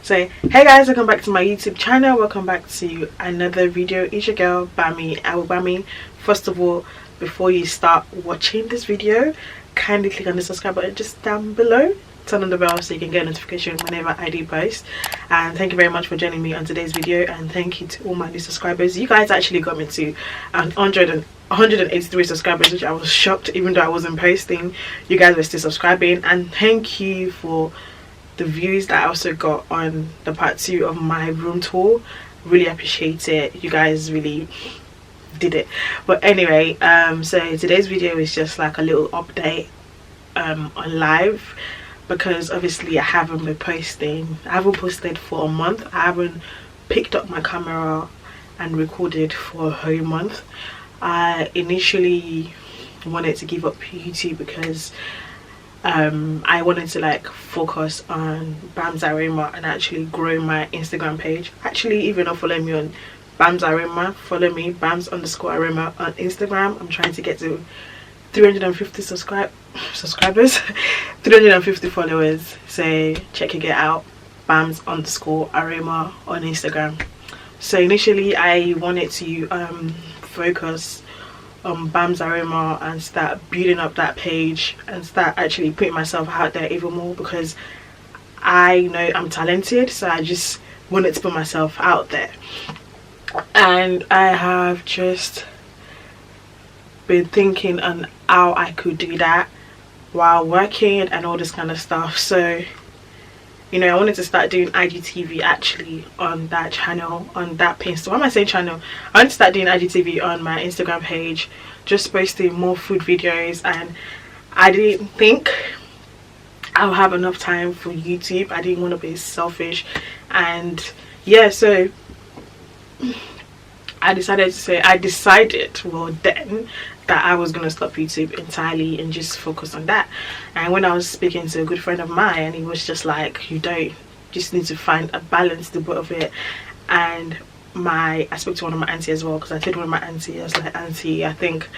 So hey guys, welcome back to my YouTube channel. Welcome back to another video. It's your girl Bammy Awogbami. First of all, before you start watching this video, kindly click on the subscribe button just down below, turn on the bell so you can get a notification whenever I do post. And thank you very much for joining me on today's video, and thank you to all my new subscribers. You guys actually got me to 183 subscribers, which I was shocked. Even though I wasn't posting, you guys were still subscribing. And thank you for the views that I also got on the part 2 of my room tour. Really appreciate it. You guys really did it. But anyway, so today's video is just like a little update on live, because obviously I haven't been posting. I haven't posted for a month. I haven't picked up my camera and recorded for a whole month. I initially wanted to give up YouTube because I wanted to like focus on Bam's Aroma and actually grow my Instagram page. Actually, even not follow me on Bam's Aroma, follow me Bams_Aroma on Instagram. I'm trying to get to 350 subscribers 350 followers, so check it out, Bams_Aroma on Instagram. So initially I wanted to focus on Bam's Aroma and start building up that page and start actually putting myself out there even more, because I know I'm talented, so I just wanted to put myself out there. And I have just been thinking on how I could do that while working and all this kind of stuff. So you know, I wanted to start doing IGTV actually on that channel, on that page. So why am I saying channel? I want to start doing IGTV on my Instagram page, just posting more food videos. And I didn't think I'll have enough time for YouTube. I didn't want to be selfish. And yeah, so I decided well then, that I was going to stop YouTube entirely and just focus on that. And when I was speaking to a good friend of mine, he was just like, you just need to find a balance to both of it. And I spoke to one of my auntie as well, because I told one of my auntie, I was like, auntie, I think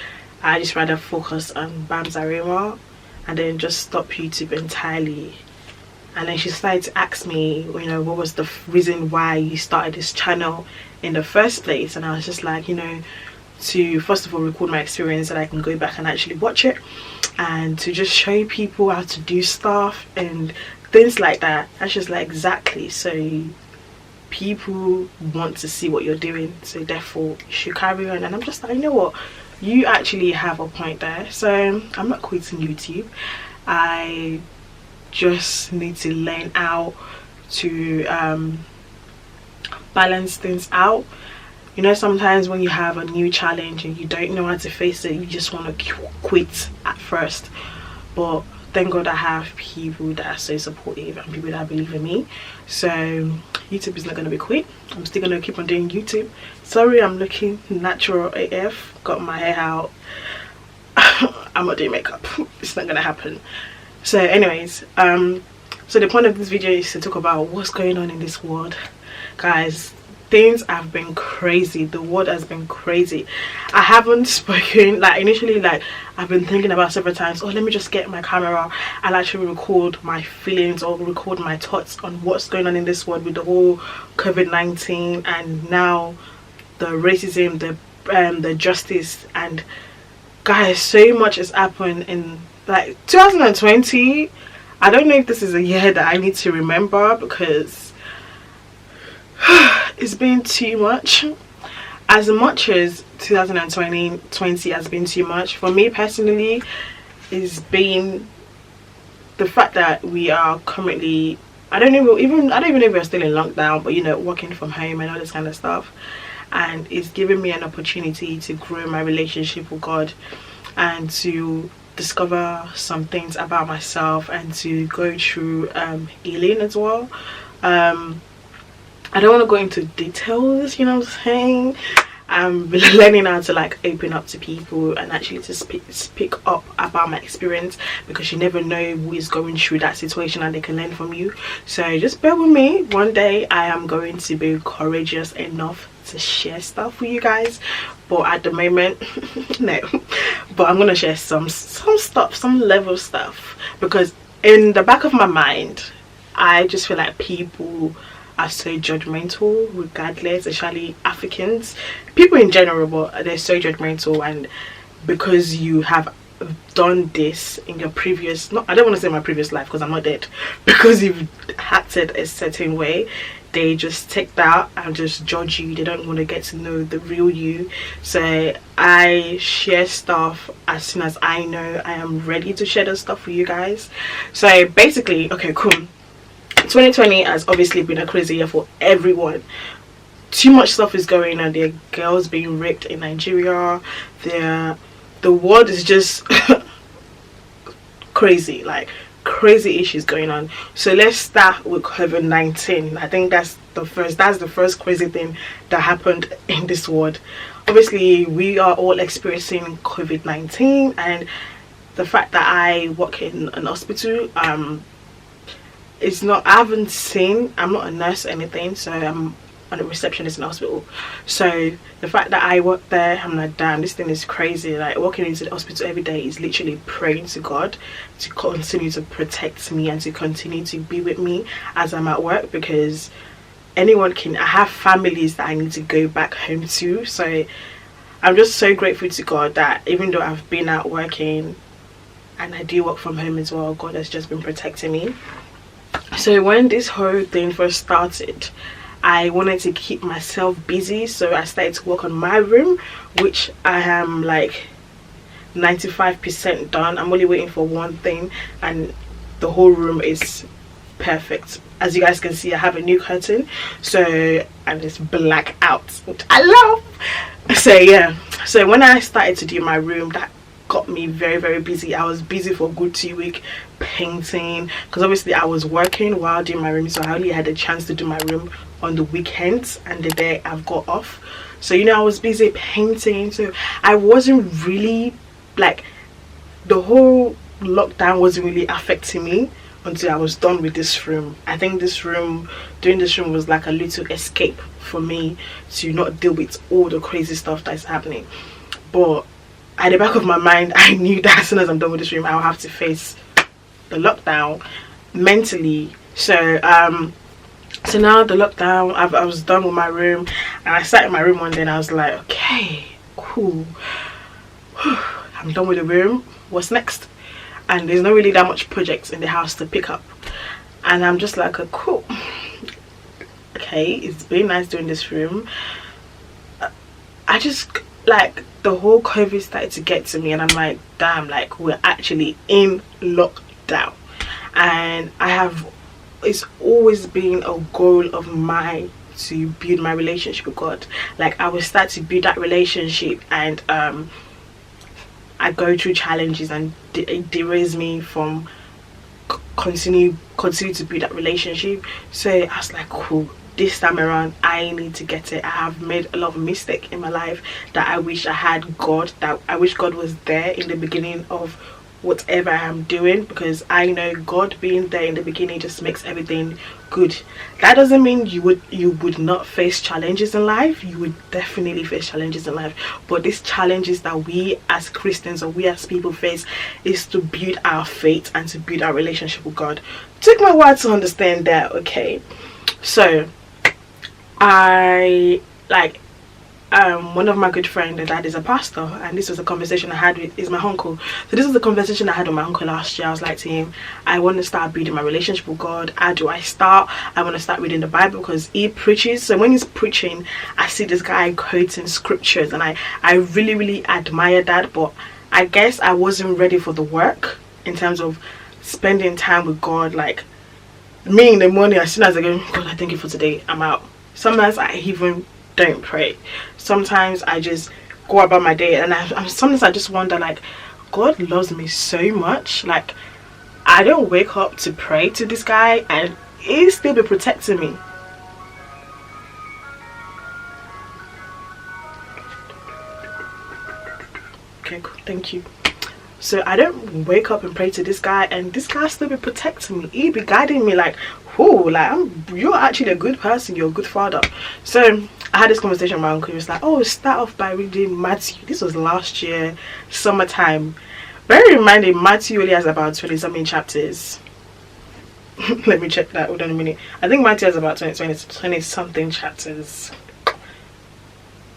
I just rather focus on Bam's Aroma and then just stop YouTube entirely. And then she started to ask me, you know, what was the reason why you started this channel in the first place. And I was just like, you know, to first of all record my experience, that I can go back and actually watch it, and to just show people how to do stuff and things like that. That's just like, exactly, so people want to see what you're doing, so therefore you should carry on. And I'm just like, you know what, you actually have a point there. So I'm not quitting YouTube. I just need to learn how to balance things out. You know, sometimes when you have a new challenge and you don't know how to face it, you just want to quit at first. But thank God I have people that are so supportive and people that believe in me. So YouTube is not going to be quit. I'm still going to keep on doing YouTube. Sorry, I'm looking natural AF. Got my hair out. I'm not doing makeup. It's not going to happen. So anyways, so the point of this video is to talk about what's going on in this world. Guys, things have been crazy. The world has been crazy. I haven't spoken, like initially, like I've been thinking about several times, oh, let me just get my camera and actually record my feelings or record my thoughts on what's going on in this world with the whole COVID-19 and now the racism, the justice. And guys, so much has happened in like 2020. I don't know if this is a year that I need to remember, because it's been too much. As much as 2020 has been too much for me personally, it's been the fact that we are currently, I don't even know if we're still in lockdown, but you know, working from home and all this kind of stuff. And it's given me an opportunity to grow my relationship with God and to discover some things about myself and to go through healing as well. I don't want to go into details, you know what I'm saying. I'm learning how to like open up to people and actually to speak up about my experience, because you never know who is going through that situation and they can learn from you. So just bear with me. One day I am going to be courageous enough to share stuff with you guys, but at the moment no. But I'm gonna share some stuff, some level stuff, because in the back of my mind I just feel like people are so judgmental regardless, especially Africans, people in general, but they're so judgmental. And because you have done this in your previous, not, I don't want to say my previous life because I'm not dead, because you've acted a certain way, they just take that and just judge you. They don't want to get to know the real you. So I share stuff as soon as I know I am ready to share the stuff with you guys. So basically, okay, cool, 2020 has obviously been a crazy year for everyone. Too much stuff is going on. There are girls being raped in Nigeria. The world is just crazy, like crazy issues going on. So let's start with COVID-19. I think that's the first crazy thing that happened in this world. Obviously we are all experiencing COVID-19, and the fact that I work in an hospital, it's not, I'm not a nurse or anything, so I'm a receptionist in the hospital. So the fact that I work there, I'm like, damn, this thing is crazy. Like, walking into the hospital every day is literally praying to God to continue to protect me and to continue to be with me as I'm at work, because anyone can, I have families that I need to go back home to. So I'm just so grateful to God that even though I've been out working and I do work from home as well, God has just been protecting me. So when this whole thing first started, I wanted to keep myself busy, so I started to work on my room, which I am like 95% done. I'm only waiting for one thing and the whole room is perfect. As you guys can see, I have a new curtain, so, and it's black out, which I love. So yeah, so when I started to do my room, that got me very, very busy. I was busy for a good 2 weeks painting, because obviously I was working while doing my room, so I only had a chance to do my room on the weekends and the day I've got off. So, you know, I was busy painting, so I wasn't really, like, the whole lockdown wasn't really affecting me until I was done with this room. I think this room, doing this room was like a little escape for me to not deal with all the crazy stuff that's happening. But at the back of my mind, I knew that as soon as I'm done with this room, I'll have to face the lockdown mentally. So so now the lockdown, I was done with my room, and I sat in my room one day and I was like, okay, cool, I'm done with the room, what's next? And there's not really that much projects in the house to pick up, and I'm just like, cool, okay, it's been nice doing this room. I just, like, the whole COVID started to get to me, and I'm like, damn, like, we're actually in lockdown. And it's always been a goal of mine to build my relationship with God. Like, I will start to build that relationship, and I go through challenges, and it derails me from continue to build that relationship. So I was like, cool, this time around I need to get it. I have made a lot of mistakes in my life that I wish I had God, that I wish God was there in the beginning of whatever I am doing, because I know God being there in the beginning just makes everything good. That doesn't mean you would not face challenges in life. You would definitely face challenges in life, but these challenges that we as Christians or we as people face is to build our faith and to build our relationship with God. It took me a while to understand that. Okay, so I, like, one of my good friends, their dad is a pastor, and this was a conversation I had with, is my uncle. So this was the conversation I had with my uncle last year. I was like to him, I want to start building my relationship with God. How do I start? I want to start reading the Bible, because he preaches. So when he's preaching, I see this guy quoting scriptures, and I really, really admire that. But I guess I wasn't ready for the work in terms of spending time with God. Like, me in the morning, as soon as I go, God, I thank you for today, I'm out. Sometimes I even don't pray. Sometimes I just go about my day, and sometimes I just wonder, like, God loves me so much. Like, I don't wake up to pray to this guy and he'll still be protecting me. Okay, cool, thank you. So I don't wake up and pray to this guy and this guy still be protecting me. He be guiding me, like, whoo, like, you're actually a good person, you're a good father. So I had this conversation with my uncle. He was like, oh, start off by reading Matthew. This was last year, summertime. Bear in mind that Matthew only has about 20 something chapters. Let me check that. Hold on a minute. I think Matthew has about 20 something chapters.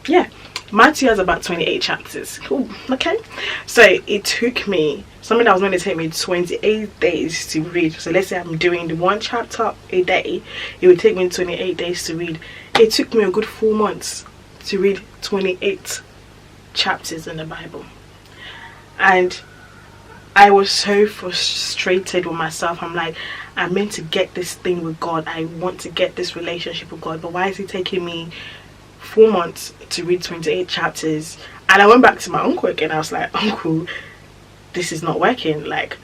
Yeah, Matthew has about 28 chapters. Cool. Okay, so it took me something that was going to take me 28 days to read. So let's say I'm doing the 1 chapter a day, it would take me 28 days to read. It took me a good 4 months to read 28 chapters in the Bible, and I was so frustrated with myself. I'm like, I'm meant to get this thing with God. I want to get this relationship with God, but why is it taking me 4 months to read 28 chapters? And I went back to my uncle again. I was like, Uncle, this is not working. Like,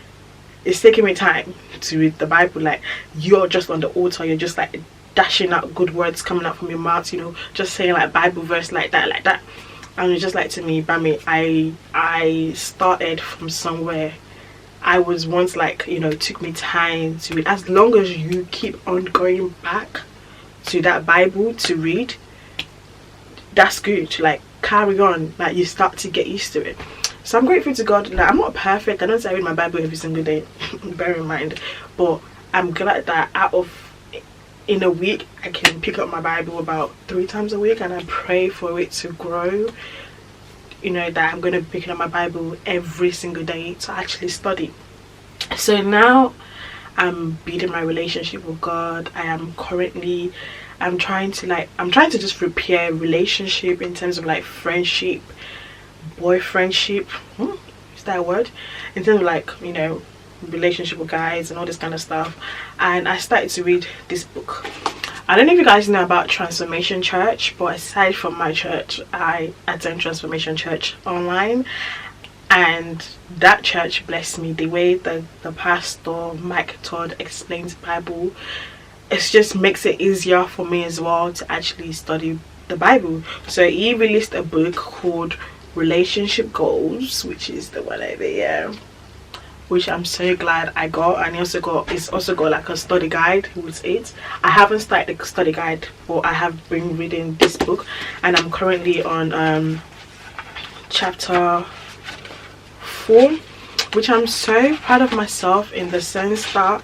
it's taking me time to read the Bible. Like, you're just on the altar, you're just like dashing out good words coming out from your mouth, you know, just saying like Bible verse like that. And it's just like, to me, Bammy, I started from somewhere. I was once like, you know, it took me time to read. As long as you keep on going back to that Bible to read, that's good. Like, carry on. Like, you start to get used to it. So I'm grateful to God. Like, I'm not perfect. I don't say I read my Bible every single day, bear in mind, but I'm glad that in a week I can pick up my Bible about 3 times a week, and I pray for it to grow, you know, that I'm going to be picking up my Bible every single day to actually study. So now I'm building my relationship with God. I'm trying to just repair relationship in terms of like friendship, boyfriendship, is that a word? In terms of like, you know, relationship with guys and all this kind of stuff. And I started to read this book. I don't know if you guys know about Transformation Church, but aside from my church, I attend Transformation Church online, and that church blessed me. The way the pastor Mike Todd explains the Bible, it just makes it easier for me as well to actually study the Bible. So he released a book called Relationship Goals, which is the one over here, which I'm so glad I got. And it's also got like a study guide with it. I haven't started the study guide, but I have been reading this book, and I'm currently on chapter 4, which I'm so proud of myself in the sense that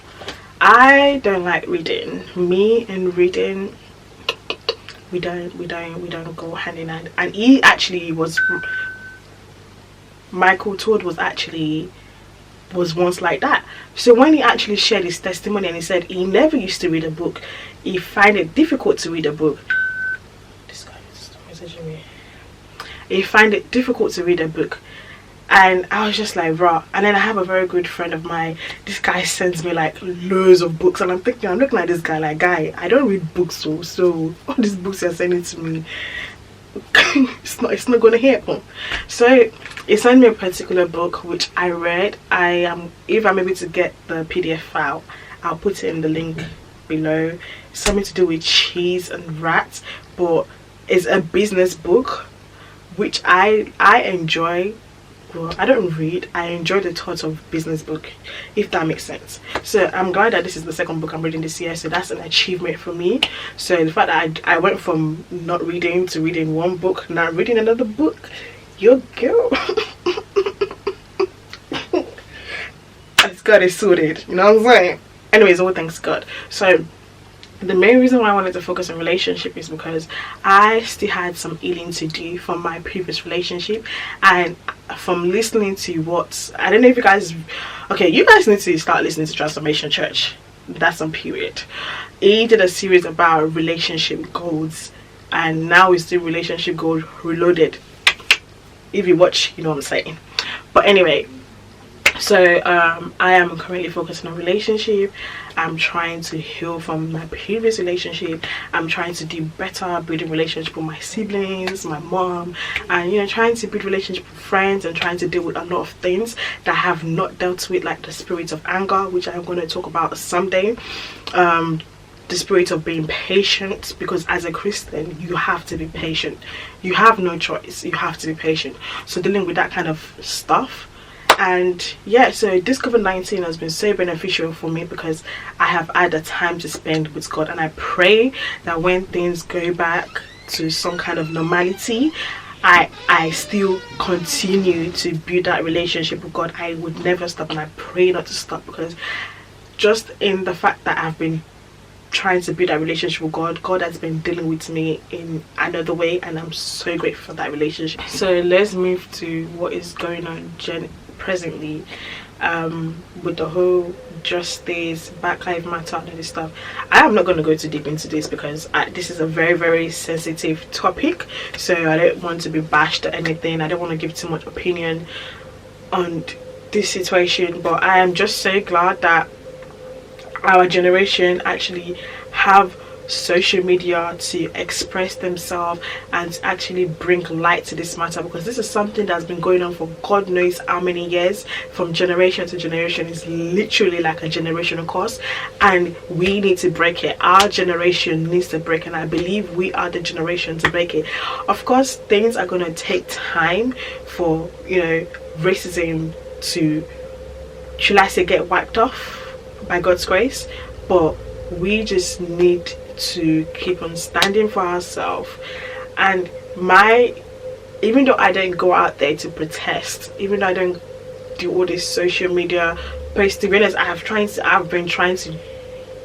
I don't like reading. Me and reading, we don't go hand in hand. And he actually Michael Todd was once like that. So when he actually shared his testimony, and he said he never used to read a book, he find it difficult to read a book. This guy is messaging me. He find it difficult to read a book, and I was just like, rah. And then I have a very good friend of mine. This guy sends me like loads of books, and I'm looking at this guy like, guy, I don't read books, so all these books you're sending to me, it's not gonna happen. So he sent me a particular book which I read. If I'm able to get the PDF file, I'll put it in the link below. It's something to do with cheese and rats, but it's a business book which I enjoy. Well, I don't read, I enjoy the thought of business book, if that makes sense. So I'm glad that this is the second book I'm reading this year, so that's an achievement for me. So the fact that I went from not reading to reading one book, now reading another book, your girl. As God is sorted, you know what I'm saying? Anyways, all thanks God. So the main reason why I wanted to focus on relationship is because I still had some healing to do from my previous relationship, and from listening to what, I don't know if you guys, okay, you guys need to start listening to Transformation Church. That's on period. He did a series about relationship goals, and now it's the relationship goal reloaded. If you watch, you know what I'm saying. But anyway, so I am currently focusing on relationship. I'm trying to heal from my previous relationship. I'm trying to do better building relationship with my siblings, my mom, and, you know, trying to build relationship with friends, and trying to deal with a lot of things that I have not dealt with, like the spirit of anger, which I'm going to talk about someday. The spirit of being patient, because as a Christian you have to be patient. You have no choice, you have to be patient. So dealing with that kind of stuff. And yeah, so this COVID-19 has been so beneficial for me because I have had a time to spend with God, and I pray that when things go back to some kind of normality, I still continue to build that relationship with God. I would never stop, and I pray not to stop, because just in the fact that I've been trying to build that relationship with God has been dealing with me in another way, and I'm so grateful for that relationship. So let's move to what is going on presently with the whole justice, Black Lives Matter and all this stuff. I am not going to go too deep into this because this is a very, very sensitive topic, so I don't want to be bashed or anything. I don't want to give too much opinion on this situation, but I am just so glad that our generation actually have social media to express themselves and actually bring light to this matter, because this is something that's been going on for God knows how many years, from generation to generation. It's literally like a generational curse, and we need to break it. Our generation needs to break, and I believe we are the generation to break it. Of course, things are going to take time for, you know, racism to, should I say, get wiped off by God's grace, but we just need to keep on standing for ourselves. And even though I don't go out there to protest, even though I don't do all this social media posts, to be honest, I've been trying to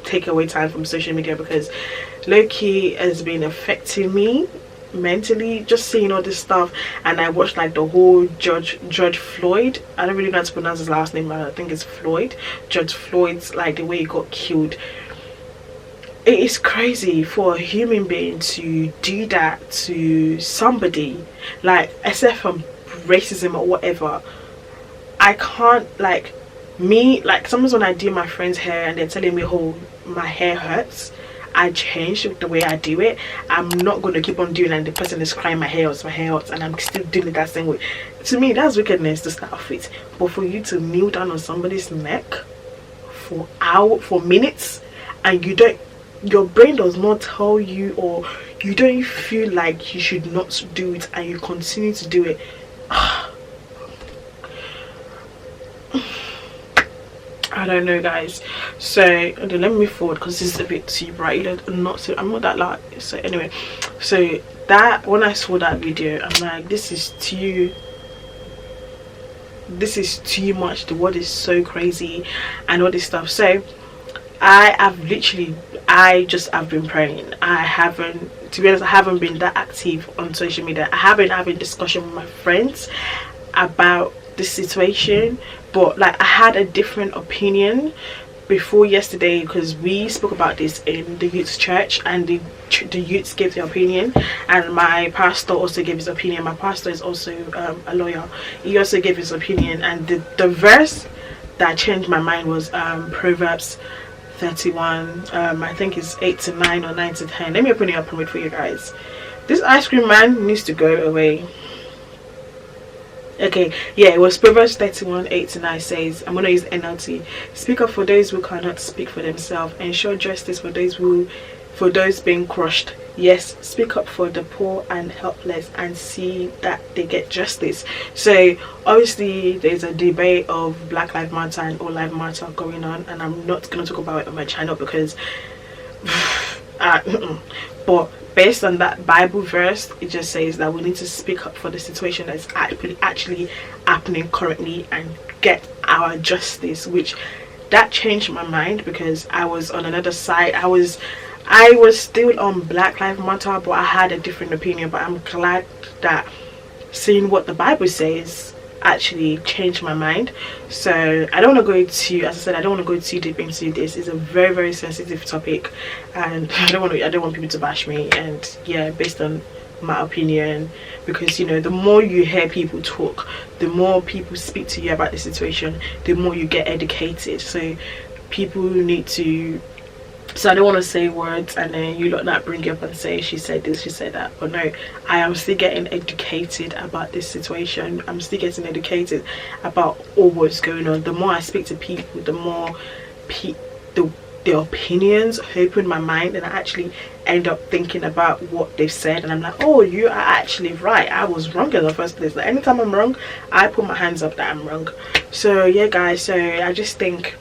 take away time from social media, because low-key has been affecting me mentally, just seeing all this stuff. And I watched like the whole George Floyd, I don't really know how to pronounce his last name, but I think it's Floyd, George Floyd's, like the way he got killed. It is crazy for a human being to do that to somebody, like, except from racism or whatever. I can't, like, sometimes when I do my friend's hair and they're telling me, oh, my hair hurts, I change the way I do it. I'm not going to keep on doing it and the person is crying, my hair hurts, and I'm still doing it that same way. To me, that's wickedness to start off with. But for you to kneel down on somebody's neck for minutes, and your brain does not tell you, or you don't feel like you should not do it, and you continue to do it. I don't know, guys. So let me move forward, because this is a bit too bright. I'm not that loud. So anyway, so that, when I saw that video, I'm like, this is too much. The world is so crazy and all this stuff. So I've been praying. To be honest, I haven't been that active on social media. I haven't having discussion with my friends about the situation, but like, I had a different opinion before yesterday, because we spoke about this in the youth church, and the youths gave their opinion, and my pastor also gave his opinion. My pastor is also a lawyer. He also gave his opinion, and the verse that changed my mind was Proverbs 31, I think it's 8 to 9 or 9 to 10. Let me open it up and read for you guys. This ice cream man needs to go away. Okay, yeah, it was Proverbs 31, 8 to 9 says, I'm going to use NLT. Speak up for those who cannot speak for themselves. Ensure justice for those being crushed. Yes, speak up for the poor and helpless, and see that they get justice. So obviously there's a debate of Black Lives Matter and All Lives Matter going on, and I'm not going to talk about it on my channel because but based on that Bible verse, it just says that we need to speak up for the situation that's actually happening currently and get our justice, which that changed my mind, because I was on another side. I was still on Black Lives Matter, but I had a different opinion. But I'm glad that seeing what the Bible says actually changed my mind. So I don't want to go too, as I said, I don't want to go too deep into this. It's a very, very sensitive topic, and I don't want people to bash me. And yeah, based on my opinion, because, you know, the more you hear people talk, the more people speak to you about the situation, the more you get educated. So people need to, so I don't want to say words and then you lot not bring it up and say she said this, she said that. But no, I am still getting educated about this situation. I'm still getting educated about all what's going on. The more I speak to people, the more their opinions open my mind, and I actually end up thinking about what they've said, and I'm like, oh, you are actually right. I was wrong in the first place. Like, anytime I'm wrong, I put my hands up that I'm wrong. So yeah, guys, so I just think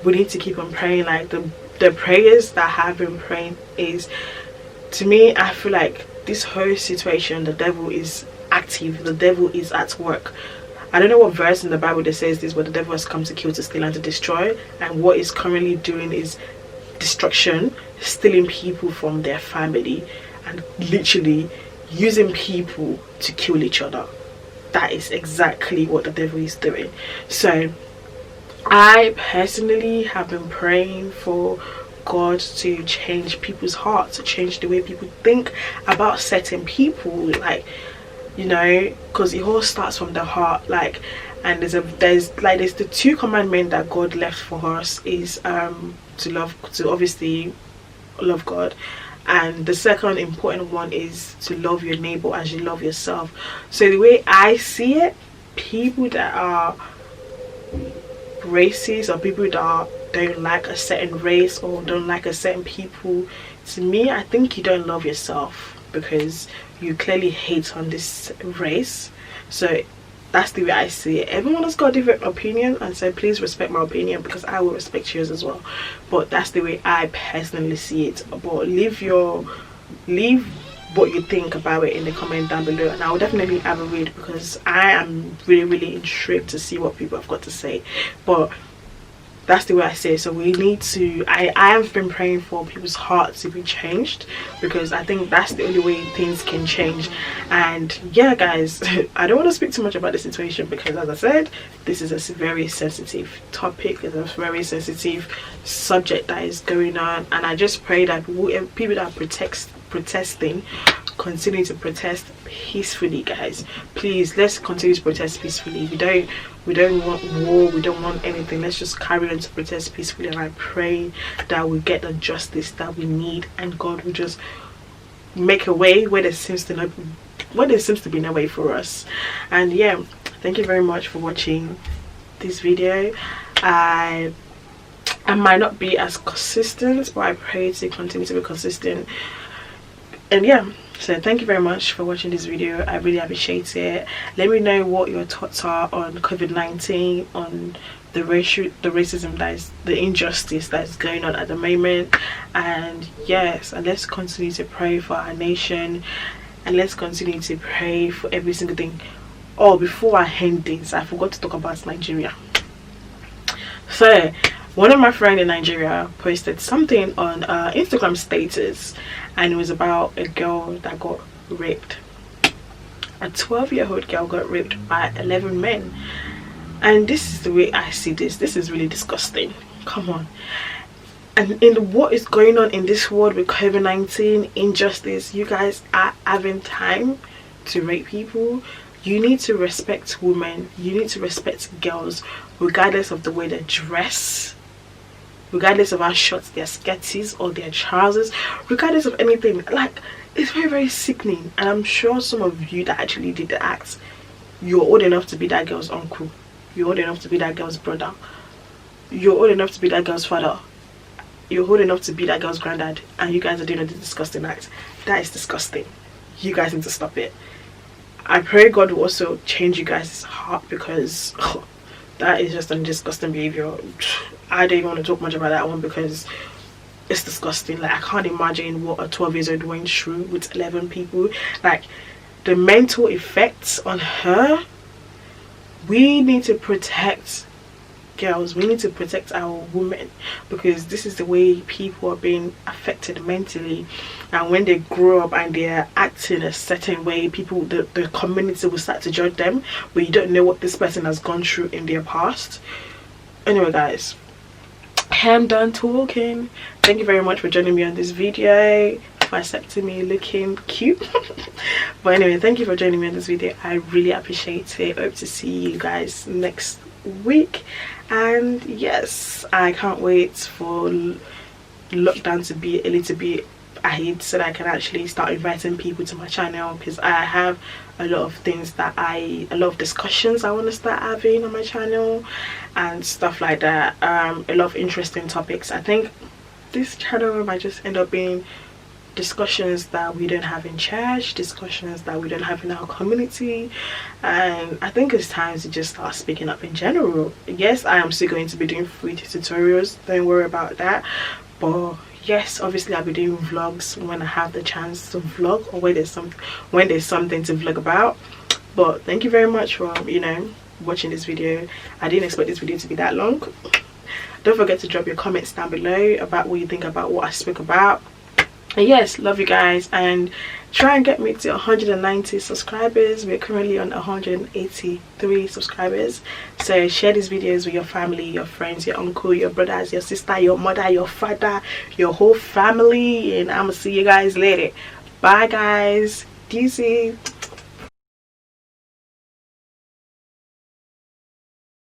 we need to keep on praying. Like, the prayers that I have been praying is, to me, I feel like this whole situation, the devil is active, the devil is at work. I don't know what verse in the Bible that says this, but the devil has come to kill, to steal, and to destroy, and what he's currently doing is destruction, stealing people from their family, and literally using people to kill each other. That is exactly what the devil is doing. So I personally have been praying for God to change people's hearts, to change the way people think about certain people, like, you know, because it all starts from the heart. Like, and there's the 2 commandments that God left for us is to obviously love God, and the second important one is to love your neighbor as you love yourself. So the way I see it, people that are racist, or people that don't like a certain race or don't like a certain people, to me, I think you don't love yourself, because you clearly hate on this race. So that's the way I see it. Everyone has got a different opinion, and so please respect my opinion, because I will respect yours as well. But that's the way I personally see it. But leave what you think about it in the comment down below, and I will definitely have a read, because I am really intrigued to see what people have got to say. But that's the way I say it. So we need to, I have been praying for people's hearts to be changed, because I think that's the only way things can change. And yeah, guys, I don't want to speak too much about the situation, because as I said, this is a very sensitive topic, it's a very sensitive subject that is going on, and I just pray that people that are protesting continue to protest peacefully. Guys, please, let's continue to protest peacefully. We don't want war, we don't want anything. Let's just carry on to protest peacefully, and I pray that we get the justice that we need, and God will just make a way where there seems to be no way for us. And yeah, thank you very much for watching this video. I might not be as consistent, but I pray to continue to be consistent. And yeah, so thank you very much for watching this video. I really appreciate it. Let me know what your thoughts are on COVID-19, on the racism, that is the injustice that is going on at the moment. And yes, and let's continue to pray for our nation, and let's continue to pray for every single thing. Oh, before I end this, I forgot to talk about Nigeria. So one of my friends in Nigeria posted something on Instagram status, and it was about a girl that got raped. A 12-year-old girl got raped by 11 men. And this is the way I see this. This is really disgusting. Come on. And in what is going on in this world with COVID-19, injustice, you guys are having time to rape people. You need to respect women. You need to respect girls, regardless of the way they dress, regardless of how short their skirts is or their trousers, regardless of anything. Like, it's very sickening. And I'm sure some of you that actually did the act, you're old enough to be that girl's uncle, you're old enough to be that girl's brother, you're old enough to be that girl's father, you're old enough to be that girl's granddad, and you guys are doing a disgusting act. That is disgusting. You guys need to stop it. I pray God will also change you guys' heart, because that is just a disgusting behavior. I don't even want to talk much about that one, because it's disgusting. Like, I can't imagine what a 12-year-old went through with 11 people. Like, the mental effects on her. We need to protect girls, we need to protect our women, because this is the way people are being affected mentally. And when they grow up and they're acting a certain way, people, the community will start to judge them, but you don't know what this person has gone through in their past. Anyway, guys, I'm done talking. Thank you very much for joining me on this video. Vasectomy looking cute. But anyway, thank you for joining me on this video. I really appreciate it. Hope to see you guys next week. And yes, I can't wait for lockdown to be a little bit ahead, so that I can actually start inviting people to my channel, because I have a lot of things that a lot of discussions I want to start having on my channel and stuff like that. A lot of interesting topics. I think this channel might just end up being discussions that we don't have in church, discussions that we don't have in our community, and I think it's time to just start speaking up in general. Yes, I am still going to be doing free tutorials, don't worry about that, but yes, obviously I'll be doing vlogs when I have the chance to vlog, or when there's something to vlog about. But thank you very much for, you know, watching this video. I didn't expect this video to be that long. Don't forget to drop your comments down below about what you think about what I spoke about. And yes, love you guys, and try and get me to 190 subscribers. We're currently on 183 subscribers. So share these videos with your family, your friends, your uncle, your brothers, your sister, your mother, your father, your whole family. And I'm gonna see you guys later. Bye guys. Deuces.